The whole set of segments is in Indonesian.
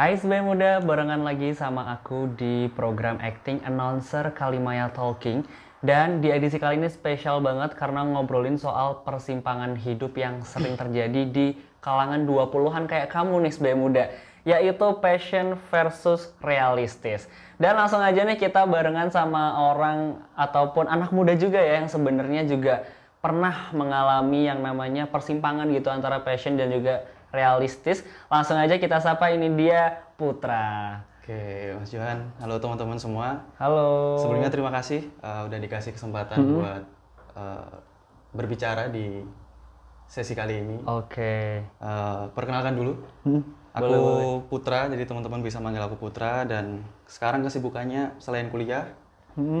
Hai Sobat Muda, barengan lagi sama aku di program acting announcer Kalimaya Talking. Dan di edisi kali ini spesial banget karena ngobrolin soal persimpangan hidup yang sering terjadi di kalangan 20-an kayak kamu nih Sobat Muda, yaitu passion versus realistis. Dan langsung aja nih kita barengan sama orang ataupun anak muda juga ya yang sebenarnya juga pernah mengalami yang namanya persimpangan gitu antara passion dan juga realistis. Langsung aja kita sapa, ini dia Putra. Oke, Mas Johan. Halo teman-teman semua. Halo. Sebelumnya terima kasih udah dikasih kesempatan buat berbicara di sesi kali ini. Oke. Perkenalkan dulu. Aku Boleh. Putra, jadi teman-teman bisa manggil aku Putra. Dan sekarang kesibukannya selain kuliah,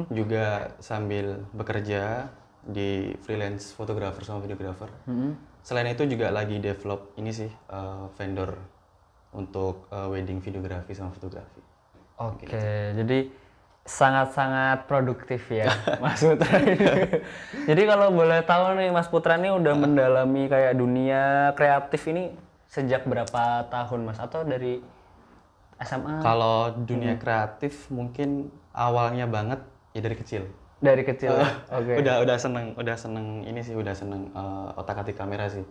juga sambil bekerja di freelance fotografer sama videografer. Selain itu juga lagi develop ini sih, vendor untuk wedding videografi sama fotografi. Oke, jadi sangat-sangat produktif ya Mas Putra. Jadi kalau boleh tahu nih Mas Putra ini udah mendalami kayak dunia kreatif ini sejak berapa tahun Mas? Atau dari SMA? Kalau dunia kreatif mungkin awalnya banget ya dari kecil. Dari kecil ya? Oke. Udah seneng ini sih, udah seneng otak-atik kamera sih.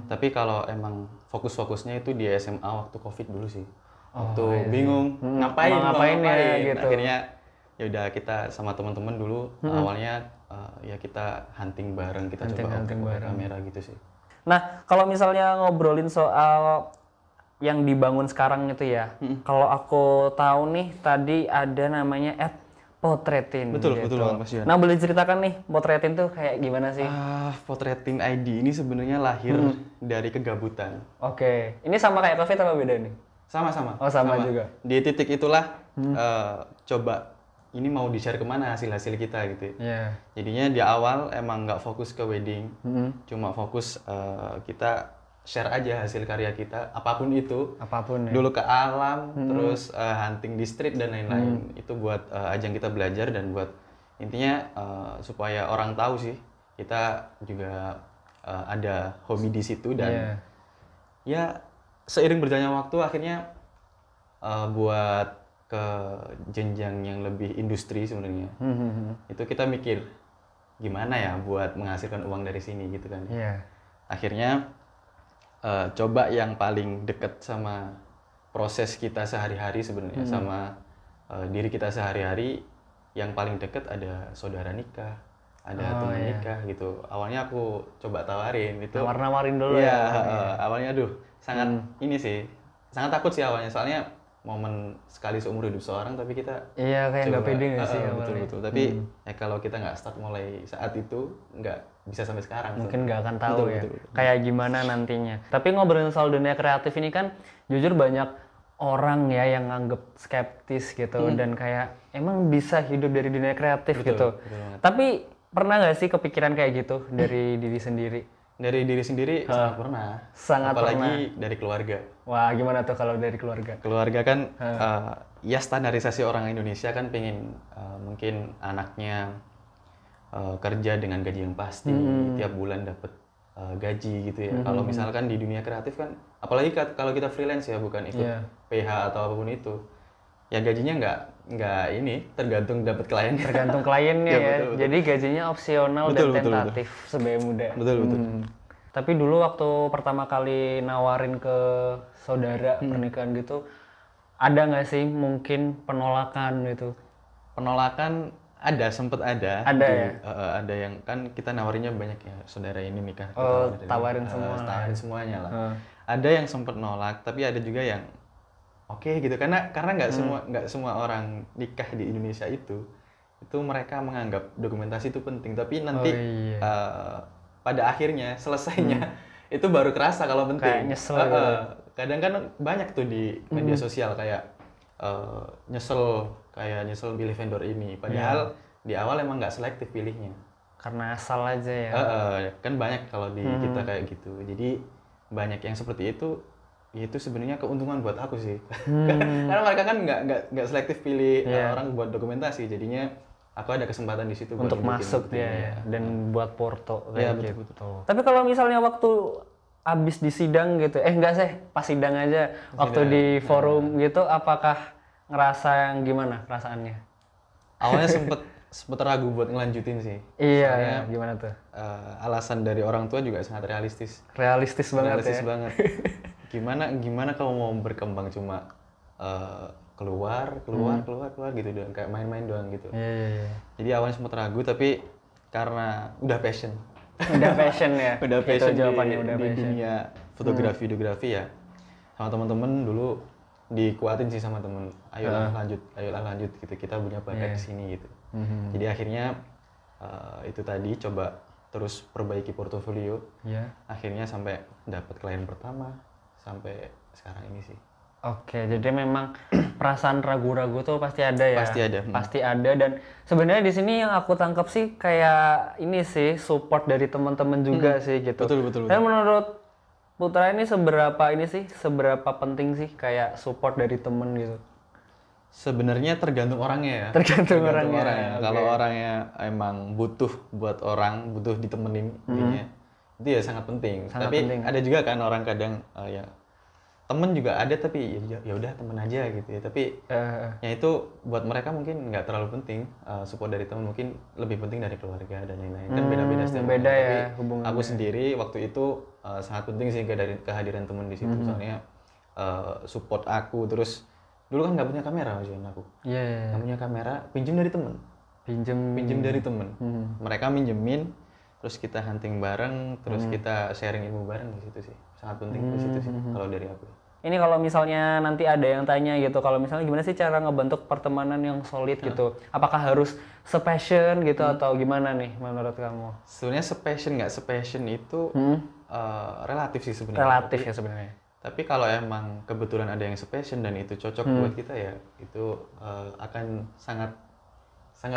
Tapi kalau emang fokus-fokusnya itu di SMA waktu COVID dulu sih. Waktu bingung ngapain ya gitu. Akhirnya ya udah kita sama teman-teman dulu awalnya ya kita hunting bareng, kita coba pakai kamera gitu sih. Nah, kalau misalnya ngobrolin soal yang dibangun sekarang itu ya, kalau aku tahu nih tadi ada namanya Potretin. Betul gitu. banget Mas Yuhan. Nah, boleh ceritakan nih Potretin tuh kayak gimana sih? Potretin ID ini sebenarnya lahir dari kegabutan. Oke, ini sama kayak COVID apa beda nih? Sama-sama. Oh, sama juga. Di titik itulah coba ini mau di-share kemana hasil-hasil kita gitu. Iya. Jadinya di awal emang nggak fokus ke wedding, cuma fokus kita share aja hasil karya kita, apapun itu. Apapun ya. Dulu ke alam, terus hunting di street dan lain-lain. Itu buat ajang kita belajar dan buat intinya supaya orang tahu sih kita juga ada hobi di situ dan ya seiring berjalannya waktu akhirnya buat ke jenjang yang lebih industri sebenarnya. Itu kita mikir gimana ya buat menghasilkan uang dari sini gitu kan. Akhirnya coba yang paling deket sama proses kita sehari-hari sebenarnya, sama diri kita sehari-hari, yang paling deket ada saudara nikah, ada teman nikah gitu. Awalnya aku coba tawarin itu. Nawar-nawarin dulu ya. Awalnya sangat ini sih, sangat takut sih awalnya, soalnya momen sekali seumur hidup seorang, tapi kita kayak nggak pede nggak sih betul. Tapi ya kalau kita nggak start mulai saat itu, nggak bisa sampai sekarang. Mungkin nggak akan tahu kayak gimana nantinya. Tapi ngobrolin soal dunia kreatif ini kan jujur banyak orang ya yang nganggep skeptis gitu dan kayak emang bisa hidup dari dunia kreatif gitu. Tapi pernah nggak sih kepikiran kayak gitu dari diri sendiri? Dari diri sendiri sangat pernah. Apalagi dari keluarga. Wah, gimana tuh kalau dari keluarga? Keluarga kan ya standarisasi orang Indonesia kan pengen mungkin anaknya kerja dengan gaji yang pasti, tiap bulan dapat gaji gitu ya. Kalau misalkan di dunia kreatif kan, apalagi kalau kita freelance ya, bukan ikut PH atau apapun itu, ya gajinya nggak ini, tergantung dapat klien. Tergantung kliennya ya. Betul. Jadi gajinya opsional dan tentatif sebagai muda. Betul. Tapi dulu waktu pertama kali nawarin ke saudara pernikahan gitu, ada nggak sih mungkin penolakan gitu? Penolakan sempet ada. Ada ya? Ada yang kan kita nawarinnya banyak ya, saudara ini nikah. Tawarin semua. Tawarin semuanya lah. Ada yang sempet nolak, tapi ada juga yang oke gitu, karena nggak semua orang nikah di Indonesia itu mereka menganggap dokumentasi itu penting, tapi nanti pada akhirnya selesainya itu baru kerasa kalau penting. Kayak nyesel gitu. Kadang kan banyak tuh di media sosial kayak nyesel pilih vendor ini, padahal di awal emang nggak selektif pilihnya karena asal aja ya. Kan banyak kalau di kita kayak gitu, jadi banyak yang seperti itu. Itu sebenarnya keuntungan buat aku sih. Karena mereka kan nggak selektif pilih orang buat dokumentasi, jadinya aku ada kesempatan di situ untuk masuk ya, dan buat porto kayak gitu. Betul. Tapi kalau misalnya waktu abis di sidang gitu, enggak sih, pas sidang aja, waktu di forum gitu, apakah ngerasa yang gimana perasaannya? Awalnya sempet ragu buat ngelanjutin sih. Iya, Soalnya gimana tuh? alasan dari orang tua juga sangat realistis. Realistis banget Realistis ya? banget. Gimana kamu mau berkembang cuma keluar gitu doang, kayak main-main doang gitu. Iya. Jadi awalnya sempat ragu, tapi karena udah passion. Udah passion ya? Udah Itu passion jawabannya, udah di passion. dunia fotografi, videografi ya. Sama teman-teman dulu dikuatin sih sama temen. Ayolah lanjut gitu. Kita punya bakat kesini gitu. Jadi akhirnya itu tadi coba terus perbaiki portofolio. Iya. Akhirnya sampai dapat klien pertama sampai sekarang ini sih. Oke, jadi memang perasaan ragu-ragu tuh pasti ada ya. Pasti ada. Pasti ada, dan sebenarnya di sini yang aku tangkap sih kayak ini sih, support dari teman-teman juga sih gitu. Betul. Dan menurut Putra ini seberapa penting sih kayak support dari temen gitu? Sebenarnya tergantung orangnya ya. Tergantung orangnya. Okay. Kalau orangnya emang butuh ditemenin intinya, itu ya sangat penting. Tapi ada juga kan orang kadang ya temen juga ada, tapi ya udah temen aja gitu ya. Tapi ya itu buat mereka mungkin nggak terlalu penting. Support dari temen mungkin lebih penting dari keluarga dan lain-lain. Kan beda-beda setiap orang. Beda ya hubungannya. Aku sendiri waktu itu sangat penting sih kehadiran temen di situ. Soalnya support aku. Terus dulu kan nggak punya kamera maksudnya aku. Iya. Nggak punya kamera, pinjem dari temen. Pinjem dari temen. Mereka minjemin, terus kita hunting bareng, terus kita sharing ilmu bareng di situ sih. Sangat penting di situ sih kalau dari aku. Ini kalau misalnya nanti ada yang tanya gitu, kalau misalnya gimana sih cara ngebentuk pertemanan yang solid gitu? Apakah harus sepassion gitu atau gimana nih menurut kamu? Sebenarnya sepassion nggak sepassion itu relatif sih sebenarnya. Relatif ya sebenarnya. Tapi kalau emang kebetulan ada yang sepassion dan itu cocok buat kita ya, itu akan sangat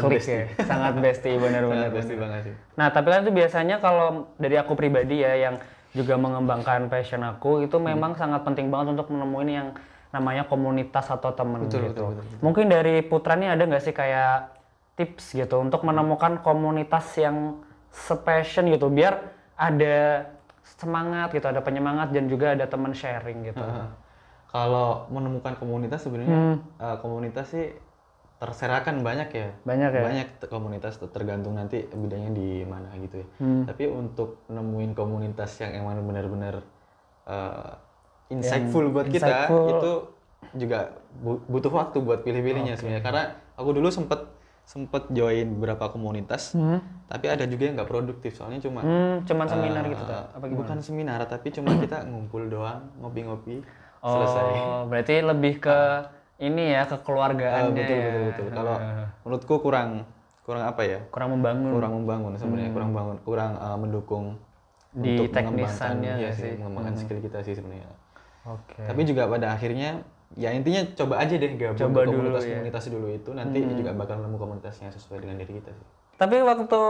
klik bestie. ya, sangat bestie, benar-benar. Bestie banget sih. Nah, tapi kan itu biasanya kalau dari aku pribadi ya, yang juga mengembangkan passion aku, itu memang sangat penting banget untuk menemuin yang namanya komunitas atau temen gitu. Betul. Mungkin dari Putra nih ada nggak sih kayak tips gitu untuk menemukan komunitas yang sepassion gitu, biar ada semangat gitu, ada penyemangat dan juga ada teman sharing gitu. Kalau menemukan komunitas sebenarnya komunitas sih terserahkan banyak ya. Banyak komunitas, tergantung nanti bidangnya di mana gitu ya. Tapi untuk nemuin komunitas yang emang benar-benar insightful buat kita, itu juga butuh waktu buat pilih-pilihnya sebenarnya. Karena aku dulu sempet join beberapa komunitas, tapi ada juga yang nggak produktif, soalnya cuman seminar gitu tak? Apa gimana? Bukan seminar, tapi cuma kita ngumpul doang, ngopi-ngopi, selesai. Berarti lebih ke ini ya, kekeluargaannya. Betul. Kalau menurutku kurang apa ya? Kurang membangun sebenarnya, kurang mendukung di untuk teknisannya mengembangkan skill kita sih sebenarnya. Oke. Tapi juga pada akhirnya ya intinya coba aja deh gabung ke komunitas dulu itu, nanti juga bakal nemu komunitasnya sesuai dengan diri kita sih. Tapi waktu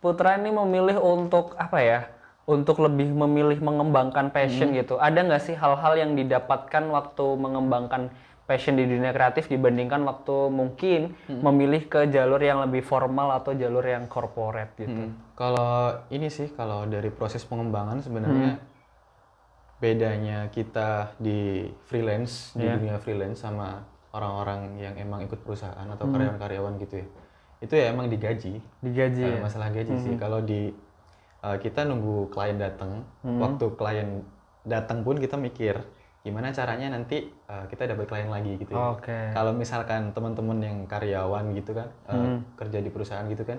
Putra ini memilih untuk apa ya? Untuk lebih memilih mengembangkan passion gitu. Ada nggak sih hal-hal yang didapatkan waktu mengembangkan passion di dunia kreatif dibandingkan waktu mungkin memilih ke jalur yang lebih formal atau jalur yang corporate gitu? Kalau ini sih, kalau dari proses pengembangan sebenarnya bedanya kita di freelance, di dunia freelance sama orang-orang yang emang ikut perusahaan atau karyawan-karyawan gitu ya. Itu ya emang digaji. Ya? Masalah gaji sih. Kalau di kita nunggu klien datang, waktu klien datang pun kita mikir gimana caranya nanti kita dapat klien lagi gitu ya. Kalau misalkan teman-teman yang karyawan gitu kan, kerja di perusahaan gitu kan,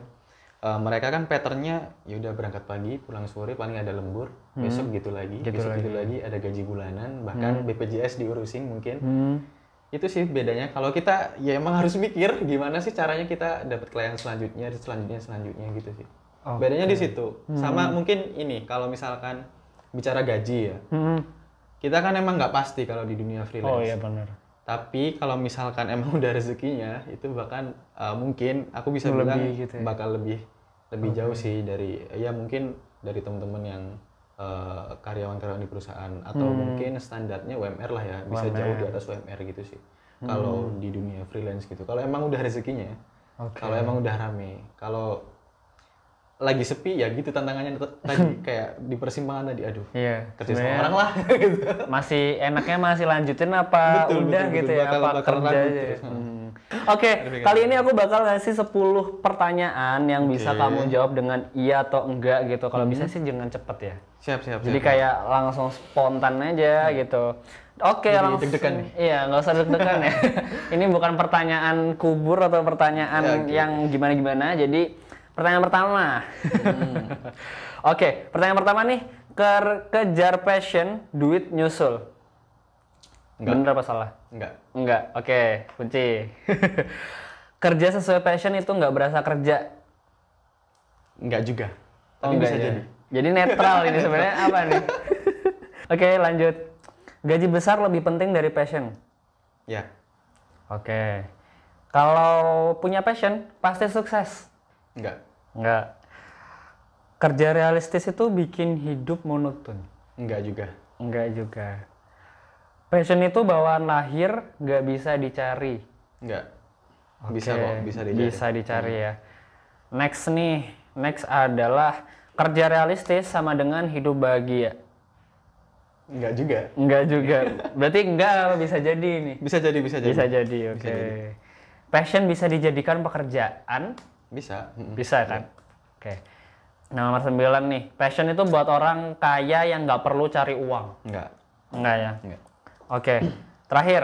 mereka kan patternnya ya udah berangkat pagi, pulang sore, paling ada lembur, besok gitu lagi, ada gaji bulanan, bahkan BPJS diurusin mungkin. Itu sih bedanya. Kalau kita ya emang harus mikir gimana sih caranya kita dapat klien selanjutnya gitu sih. Bedanya di situ. Sama mungkin ini, kalau misalkan bicara gaji ya, kita kan emang nggak pasti kalau di dunia freelance. Oh iya benar. Tapi kalau misalkan emang udah rezekinya, itu bahkan mungkin aku bisa bilang gitu ya? Bakal lebih jauh sih dari ya mungkin dari teman-teman yang karyawan-karyawan di perusahaan, atau mungkin standarnya UMR lah ya, bisa jauh di atas UMR gitu sih. Kalau di dunia freelance gitu. Kalau emang udah rezekinya, kalau emang udah rame, kalau lagi sepi ya gitu tantangannya tadi kayak di persimpangan tadi, aduh. Iya. Kerja sama orang lah gitu. Masih enaknya masih lanjutin apa udah gitu ya, apa kerja aja. Oke, kali ini aku bakal ngasih 10 pertanyaan yang bisa kamu jawab dengan iya atau enggak gitu. Kalau bisa sih jangan cepet ya. Siap. Jadi kayak langsung spontan aja gitu. Oke, langsung. Deg-degan nih. Iya, nggak usah deg-degan ya. Ini bukan pertanyaan kubur atau pertanyaan yang gimana-gimana. Jadi pertanyaan pertama. Oke, pertanyaan pertama nih. Kejar passion, duit nyusul. Enggak. Bener apa salah? Enggak. Oke, kunci. Kerja sesuai passion itu nggak berasa kerja. Enggak juga. Tapi bisa ya. jadi. Jadi netral ini sebenarnya apa nih? Oke, lanjut. Gaji besar lebih penting dari passion. Ya. Oke. Kalau punya passion, pasti sukses. Enggak. Kerja realistis itu bikin hidup monoton. Enggak juga. Passion itu bawaan lahir, nggak bisa dicari. Enggak. Bisa kok, bisa dicari. Bisa dicari ya. Next adalah kerja realistis sama dengan hidup bahagia. Enggak juga. Berarti enggak, bisa jadi nih. Bisa jadi. Bisa jadi, oke. Passion bisa dijadikan pekerjaan? Bisa. Bisa kan? Oke. Nah, nomor 9 nih. Passion itu buat orang kaya yang nggak perlu cari uang. Enggak ya? Enggak. Oke. Terakhir.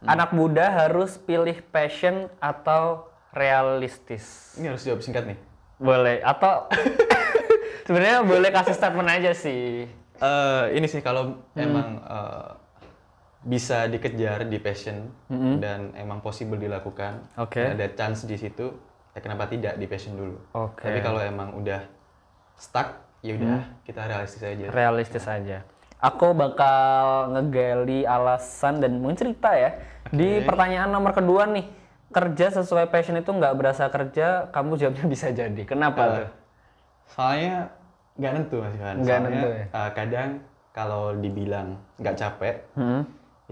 Anak muda harus pilih passion atau realistis? Ini harus jawab singkat nih. Boleh. Atau sebenarnya boleh kasih statement aja sih. Ini sih kalau emang bisa dikejar di passion dan emang possible dilakukan, ada chance di situ, ya kenapa tidak di passion dulu. Tapi kalau emang udah stuck, ya udah kita realistis aja. Realistis aja. Aku bakal ngegali alasan dan mencerita ya. Di pertanyaan nomor kedua nih, kerja sesuai passion itu nggak berasa kerja, kamu jawabnya bisa jadi. Kenapa tuh? Soalnya nggak nentu Mas Yohan. Nggak nentu ya? Kadang kalau dibilang nggak capek,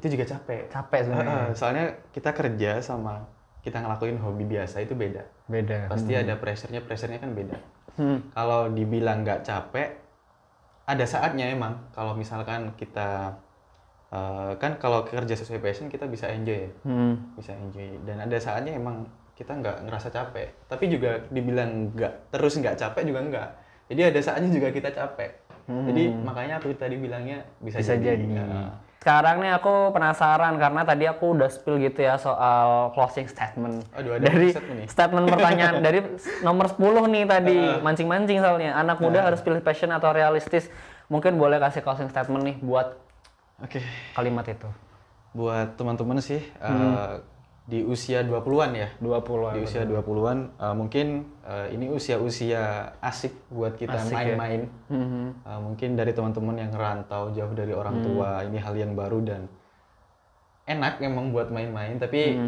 itu juga capek. Capek sebenarnya. Soalnya kita kerja sama kita ngelakuin hobi biasa itu beda. Pasti ada pressure-nya kan beda. Kalau dibilang nggak capek, ada saatnya emang. Kalau misalkan kita kan kalau kerja sesuai passion kita bisa enjoy ya. Bisa enjoy. Dan ada saatnya emang kita nggak ngerasa capek. Tapi juga dibilang nggak capek juga nggak. Jadi ada saatnya juga kita capek. Jadi makanya aku tadi bilangnya bisa jadi. Sekarang nih aku penasaran karena tadi aku udah spill gitu ya soal closing statement. Aduh, dari statement pertanyaan dari nomor 10 nih tadi, mancing-mancing soalnya. Anak muda harus pilih passion atau realistis. Mungkin boleh kasih closing statement nih buat kalimat itu. Buat teman-teman sih, di usia 20-an ya. 20-an. Di usia 20-an mungkin ini usia-usia asik buat kita main-main. Mungkin dari teman-teman yang ngerantau jauh dari orang tua, ini hal yang baru dan enak memang buat main-main. Tapi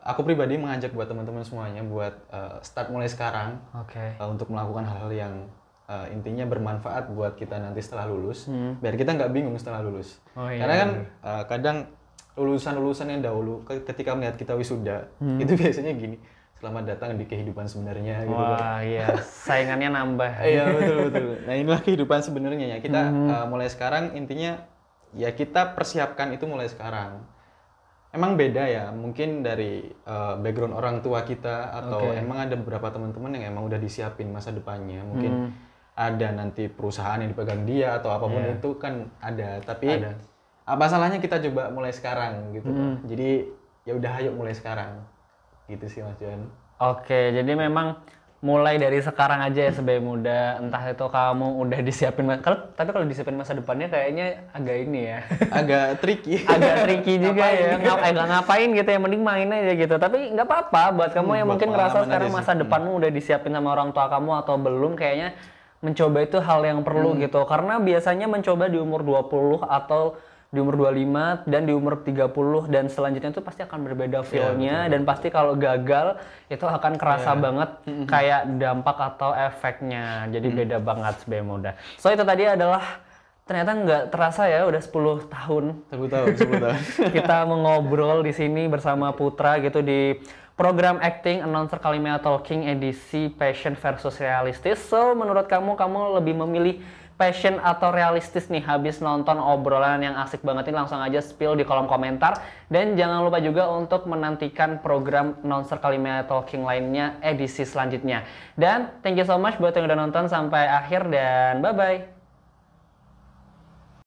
aku pribadi mengajak buat teman-teman semuanya buat start mulai sekarang untuk melakukan hal-hal yang intinya bermanfaat buat kita nanti setelah lulus, biar kita nggak bingung setelah lulus. Karena kan kadang lulusan-lulusan yang dahulu ketika melihat kita wisuda itu biasanya gini, selamat datang di kehidupan sebenarnya gitu. Wah iya, saingannya nambah. Iya betul. Nah inilah kehidupan sebenarnya ya. Kita mulai sekarang intinya ya kita persiapkan itu mulai sekarang. Emang beda ya, mungkin dari background orang tua kita atau emang ada beberapa teman-teman yang emang udah disiapin masa depannya. Mungkin ada nanti perusahaan yang dipegang dia atau apapun itu kan ada. Tapi apa salahnya kita coba mulai sekarang gitu. Jadi ya udah ayo mulai sekarang gitu sih Mas Johan. Oke, jadi memang mulai dari sekarang aja ya sebagai muda, entah itu kamu udah disiapin tapi kalau disiapin masa depannya kayaknya agak ini ya. Agak tricky. Agak tricky juga ya. Ngapain gitu ya, mending main aja gitu. Tapi nggak apa-apa buat kamu yang mungkin ngerasa sekarang masa depanmu udah disiapin sama orang tua kamu atau belum, kayaknya mencoba itu hal yang perlu gitu. Karena biasanya mencoba di umur 20 atau di umur 25 dan di umur 30 dan selanjutnya itu pasti akan berbeda feel-nya dan pasti kalau gagal itu akan kerasa banget kayak dampak atau efeknya. Jadi beda banget sebagai muda. So itu tadi adalah Ternyata nggak terasa ya, udah 10 tahun 10 tahun, 10 tahun. kita mengobrol di sini bersama Putra gitu di program acting Announcer Kalimaya Talking edisi Passion versus Realistis. So, menurut kamu lebih memilih passion atau realistis nih habis nonton obrolan yang asik banget ini? Langsung aja spill di kolom komentar. Dan jangan lupa juga untuk menantikan program Announcer Kalimaya Talking lainnya edisi selanjutnya. Dan thank you so much buat yang udah nonton sampai akhir dan bye-bye.